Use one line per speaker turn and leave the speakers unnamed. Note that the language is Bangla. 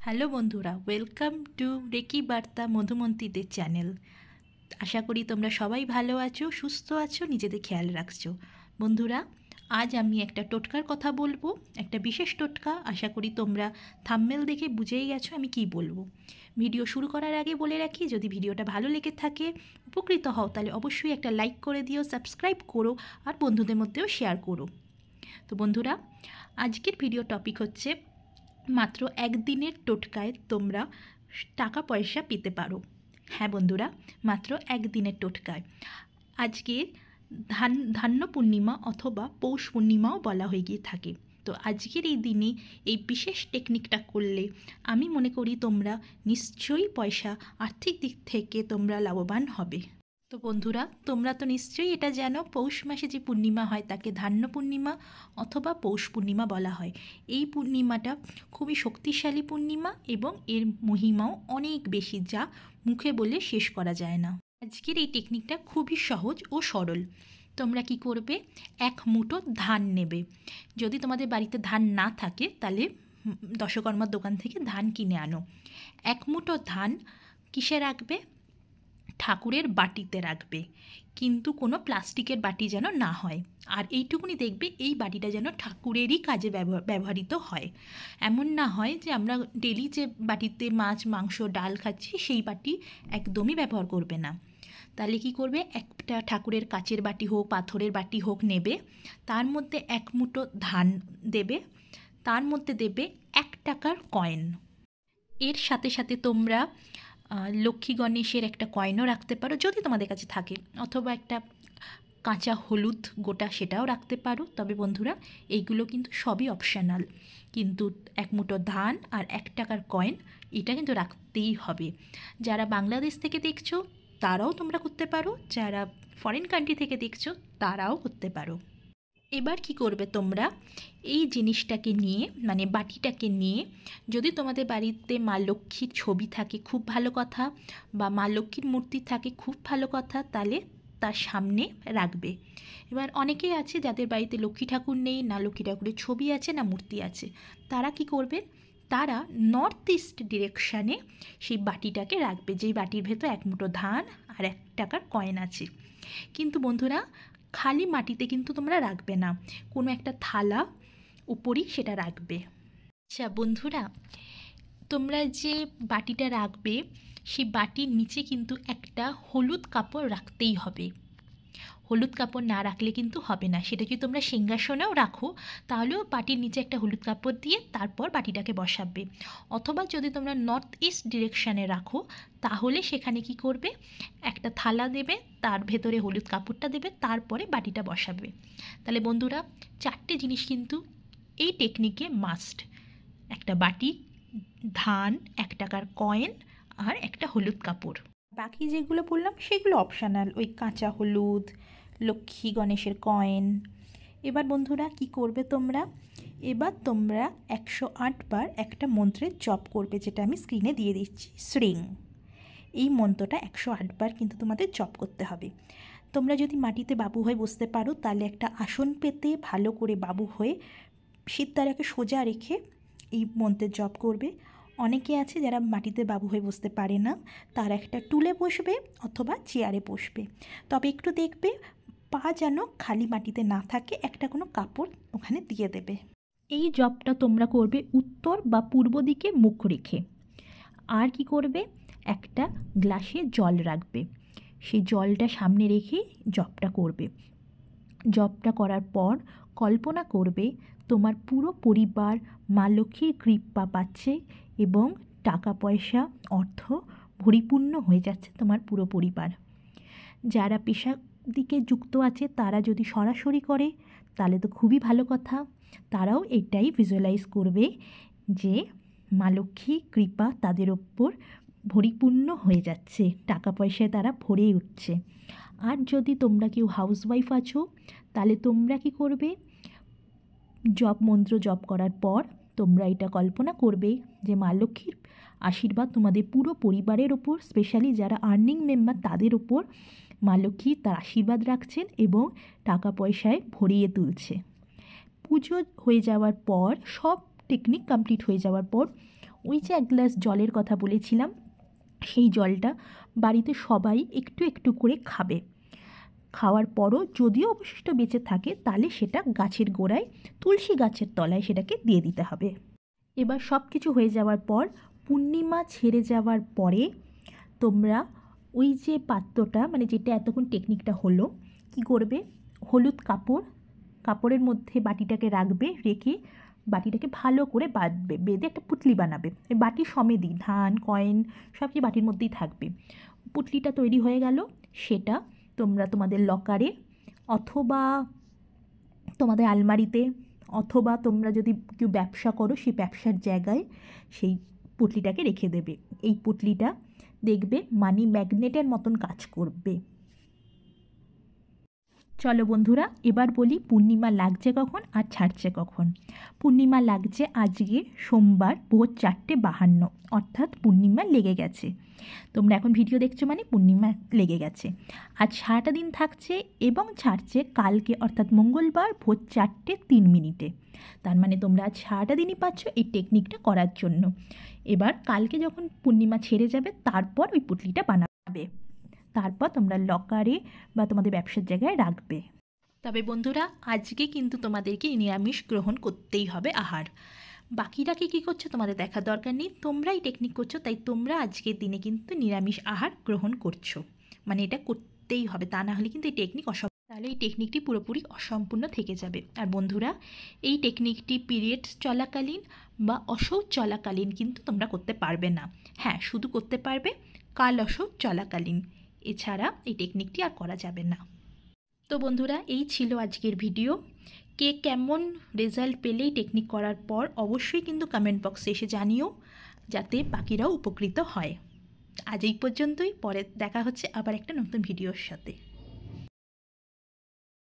হ্যালো বন্ধুরা, ওয়েলকাম টু রেকি বার্তা মধুমন্তীদের চ্যানেল। আশা করি তোমরা সবাই ভালো আছো, সুস্থ আছো, নিজেদের খেয়াল রাখছো। বন্ধুরা, আজ আমি একটা টোটকার কথা বলবো, একটা বিশেষ টোটকা। আশা করি তোমরা থাম্বনেল দেখে বুঝেই গেছো আমি কি বলবো। ভিডিও শুরু করার আগে বলে রাখি, যদি ভিডিওটা ভালো লেগে থাকে, উপকৃত হও, তাহলে অবশ্যই একটা লাইক করে দিও, সাবস্ক্রাইব করো আর বন্ধুদের মধ্যেও শেয়ার করো। তো বন্ধুরা, আজকের ভিডিও টপিক হচ্ছে মাত্র একদিনের টোটকায় তোমরা টাকা পয়সা পেতে পারো। হ্যাঁ বন্ধুরা, মাত্র একদিনের টোটকায়। আজকে ধান্য পূর্ণিমা অথবা পৌষ পূর্ণিমাও বলা হয়ে গিয়ে থাকে। তো আজকের এই দিনে এই বিশেষ টেকনিকটা করলে আমি মনে করি তোমরা নিশ্চয়ই আর্থিক দিক থেকে তোমরা লাভবান হবে। তো বন্ধুরা, তোমরা তো নিশ্চয়ই এটা জানো, পৌষ মাসে যে পূর্ণিমা হয় তাকে ধান্য পূর্ণিমা অথবা পৌষ পূর্ণিমা বলা হয়। এই পূর্ণিমাটা খুবই শক্তিশালী পূর্ণিমা এবং এর মহিমাও অনেক বেশি, যা মুখে বলে শেষ করা যায় না। আজকের এই টেকনিকটা খুবই সহজ ও সরল। তোমরা কি করবে, এক মুঠো ধান নেবে। যদি তোমাদের বাড়িতে ধান না থাকে তাহলে দশকর্মার দোকান থেকে ধান কিনে আনো। এক মুঠো ধান কিসে রাখবে? ঠাকুরের বাটিতে রাখবে, কিন্তু কোনো প্লাস্টিকের বাটি যেন না হয়। আর এইটুকুনি দেখবে, এই বাটিটা যেন ঠাকুরেরই কাজে ব্যবহৃত হয়। এমন না হয় যে আমরা ডেলি যে বাটিতে মাছ, মাংস, ডাল খাচ্ছি সেই বাটি একদমই ব্যবহার করবে না। তাহলে কি করবে, একটা ঠাকুরের কাচের বাটি হোক, পাথরের বাটি হোক নেবে, তার মধ্যে এক মুঠো ধান দেবে, তার মধ্যে দেবে 1 টাকার কয়েন। এর সাথে সাথে তোমরা লক্ষ্মী গণেশের একটা কয়েনও রাখতে পারো যদি তোমাদের কাছে থাকে, অথবা একটা কাঁচা হলুদ গোটা সেটাও রাখতে পারো। তবে বন্ধুরা, এইগুলো কিন্তু সবই অপশনাল, কিন্তু এক মুঠো ধান আর 1 টাকার কয়েন এটা কিন্তু রাখতেই হবে। যারা বাংলাদেশ থেকে দেখছো তারাও তোমরা করতে পারো, যারা ফরেন কান্ট্রি থেকে দেখছো তারাও করতে পারো। এবার কি করবে তোমরা, এই জিনিসটাকে নিয়ে, মানে বাটিটাকে নিয়ে, যদি তোমাদের বাড়িতে মা লক্ষ্মীর ছবি থাকে খুব ভালো কথা, বা মা লক্ষ্মীর মূর্তি থাকে খুব ভালো কথা, তাহলে তার সামনে রাখবে। এবার অনেকেই আছে যাদের বাড়িতে লক্ষ্মী ঠাকুর নেই, না লক্ষ্মী ঠাকুরের ছবি আছে না মূর্তি আছে, তারা কি করবে, তারা নর্থ ইস্ট ডিরেকশানে সেই বাটিটাকে রাখবে, যেই বাটির ভেতর এক মুঠো ধান আর 1 টাকার কয়েন আছে। কিন্তু বন্ধুরা, খালি মাটিতে কিন্তু তোমরা রাখবে না, কোনো একটা থালা উপরই সেটা রাখবে। আচ্ছা বন্ধুরা, তোমরা যে বাটিটা রাখবে সেই বাটির নিচে কিন্তু একটা হলুদ কাপড় রাখতেই হবে। হলুদ কাপড় না রাখলে কিন্তু হবে না। সেটা যদি তোমরা সিংহাসনেও রাখো তাহলেও বাটির নিচে একটা হলুদ কাপড় দিয়ে তারপর বাটিটাকে বসাবে। অথবা যদি তোমরা নর্থ ইস্ট ডিরেকশানে রাখো তাহলে সেখানে কি করবে, একটা থালা দেবে, তার ভেতরে হলুদ কাপড়টা দেবে, তারপরে বাটিটা বসাবে। তাহলে বন্ধুরা, 4টে জিনিস কিন্তু এই টেকনিকে মাস্ট: একটা বাটি, ধান, 1 টাকার কয়েন আর একটা হলুদ কাপড়। বাকি যেগুলো বললাম সেগুলো অপশানাল, ওই কাঁচা হলুদ, লক্ষ্মী গণেশের কয়েন। এবার বন্ধুরা কি করবে তোমরা, এবার তোমরা 108 বার একটা মন্ত্রের জপ করবে, যেটা আমি স্ক্রিনে দিয়ে দিচ্ছি, শ্রিং। এই মন্ত্রটা 108 বার কিন্তু তোমাদের জপ করতে হবে। তোমরা যদি মাটিতে বাবু হয়ে বসতে পারো তাহলে একটা আসন পেতে ভালো করে বাবু হয়ে সিদ্ধারাকে সোজা রেখে এই মন্ত্রের জপ করবে। অনেকে আছে যারা মাটিতে বাবু হয়ে বসতে পারে না, তারা একটা টুলে বসবে অথবা চেয়ারে বসবে। তবে একটু দেখবে পা যেন খালি মাটিতে না থাকে, একটা কোনো কাপড় ওখানে দিয়ে দেবে। এই জপটা তোমরা করবে উত্তর বা পূর্ব দিকে মুখ রেখে। আর কি করবে, একটা গ্লাসে জল রাখবে, সেই জলটা সামনে রেখে জপটা করবে। জপটা করার পর কল্পনা করবে তোমার পুরো পরিবার মা লক্ষ্মীর কৃপা পাচ্ছে এবং টাকা পয়সা, অর্থ পরিপূর্ণ হয়ে যাচ্ছে তোমার পুরো পরিবার। যারা পেশার দিকে যুক্ত আছে তারা যদি সরাসরি করে তাহলে তো খুবই ভালো কথা, তারাও এটাই ভিজুয়ালাইজ করবে যে মা লক্ষ্মী কৃপা তাদের ওপর পরিপূর্ণ হয়ে যাচ্ছে, টাকা পয়সায় তারা ভরে উঠছে। আর যদি তোমরা কেউ হাউসওয়াইফ আছো তাহলে তোমরা কি করবে, জপ মন্ত্র জপ করার পর তোমরা এটা কল্পনা করবে যে মা লক্ষ্মীর আশীর্বাদ তোমাদের পুরো পরিবারের ওপর, স্পেশালি যারা আর্নিং মেম্বার তাদের ওপর মা লক্ষ্মী তার আশীর্বাদ রাখছেন এবং টাকা পয়সায় ভরিয়ে তুলছে। পুজো হয়ে যাওয়ার পর, সব টেকনিক কমপ্লিট হয়ে যাওয়ার পর ওই যে 1 গ্লাস জলের কথা বলেছিলাম, সেই জলটা বাড়িতে সবাই একটু একটু করে খাবে। খাওয়ার পরও যদিও অবশিষ্ট বেঁচে থাকে তাহলে সেটা গাছের গোড়ায়, তুলসী গাছের তলায় সেটাকে দিয়ে দিতে হবে। এবার সব কিছু হয়ে যাওয়ার পর, পূর্ণিমা ছেড়ে যাওয়ার পরে তোমরা ওই যে পাত্রটা, মানে যেটা এতক্ষণ টেকনিকটা হলো, কি করবে, হলুদ কাপড়ের মধ্যে বাটিটাকে রাখবে, রেখে বাটিটাকে ভালো করে বাঁধবে, বেঁধে একটা পুঁটলি বানাবে। বাটি সমেতই ধান, কয়েন সব কিছু বাটির মধ্যেই থাকবে। পুঁটলিটা তৈরি হয়ে গেল, সেটা তোমরা তোমাদের লকারে অথবা তোমাদের আলমারিতে, অথবা তোমরা যদি কেউ ব্যবসা করো সেই ব্যবসার জায়গায় সেই পুঁটলিটাকে রেখে দেবে। এই পুঁটলিটা দেখবে মানি ম্যাগনেটের মতন কাজ করবে। চলো বন্ধুরা, এবার বলি পূর্ণিমা লাগছে কখন আর ছাড়ছে কখন। পূর্ণিমা লাগছে আজকে সোমবার ভোর 4:52, অর্থাৎ পূর্ণিমা লেগে গেছে। তোমরা এখন ভিডিও দেখছো মানে পূর্ণিমা লেগে গেছে। আজ সারাটা দিন থাকছে এবং ছাড়ছে কালকে অর্থাৎ মঙ্গলবার ভোর 4:03। তার মানে তোমরা আজ সারাটা দিনই পাচ্ছ এই টেকনিকটা করার জন্য। এবার কালকে যখন পূর্ণিমা ছেড়ে যাবে তারপর ওই পুঁটলিটা বানাবে, তারপর তোমরা লকারে বা তোমাদের ব্যবসার জায়গায় রাখবে। তবে বন্ধুরা, আজকে কিন্তু তোমাদেরকে নিরামিষ গ্রহণ করতেই হবে আহার। বাকিরা কী করছো তোমাদের দেখার দরকার নেই, তোমরা এই টেকনিক করছো তাই তোমরা আজকের দিনে কিন্তু নিরামিষ আহার গ্রহণ করছো, মানে এটা করতেই হবে, তা না হলে কিন্তু এই টেকনিক তাহলে এই টেকনিকটি পুরোপুরি অসম্পূর্ণ থেকে যাবে। আর বন্ধুরা, এই টেকনিকটি পিরিয়ডস চলাকালীন বা অশৌচ চলাকালীন কিন্তু তোমরা করতে পারবে না। হ্যাঁ, শুধু করতে পারবে কাল অশৌচ চলাকালীন, এছাড়া এই টেকনিকটি আর করা যাবে না। তো বন্ধুরা, এই ছিল আজকের ভিডিও। কে কেমন রেজাল্ট পেলে এই টেকনিক করার পর অবশ্যই কিন্তু কমেন্ট বক্সে এসে জানিও, যাতে বাকিরাও উপকৃত হয়। আজ এই পর্যন্তই, পরে দেখা হচ্ছে আবার একটা নতুন ভিডিওর সাথে।